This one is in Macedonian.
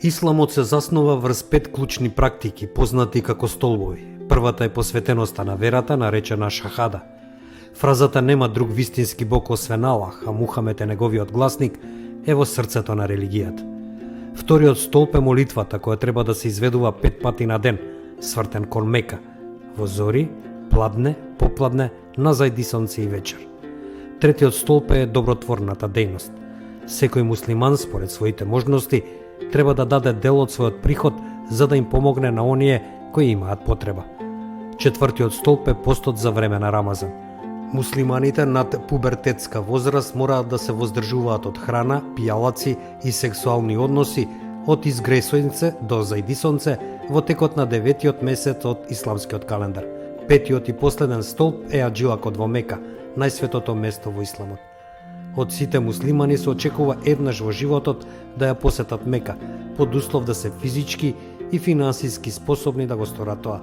Исламот се заснова врз 5 клучни практики, познати како столбови. Првата е посветеноста на верата, наречена шахада. Фразата нема друг вистински бог освен Аллах, а Мухамед е неговиот гласник, е во срцето на религијата. Вториот столб е молитвата, која треба да се изведува 5 пати на ден, свртен кон Мека, во зори, пладне, попладне, на зајди сонце и вечер. Третиот столб е добротворната дејност. Секој муслиман, според своите можности, треба да даде дел од својот приход за да им помогне на оние кои имаат потреба. Четвртиот столб е постот за време на Рамазан. Муслиманите над пубертетска возраст мораат да се воздржуваат од храна, пијалаци и сексуални односи од изгресојнце до зајдисонце во текот на 9-тиот месец од исламскиот календар. Петиот и последен столб е аџилакот во Мека, најсветото место во исламот. Од сите муслимани се очекува еднаш во животот да ја посетат Мека, под услов да се физички и финансиски способни да го сторат тоа.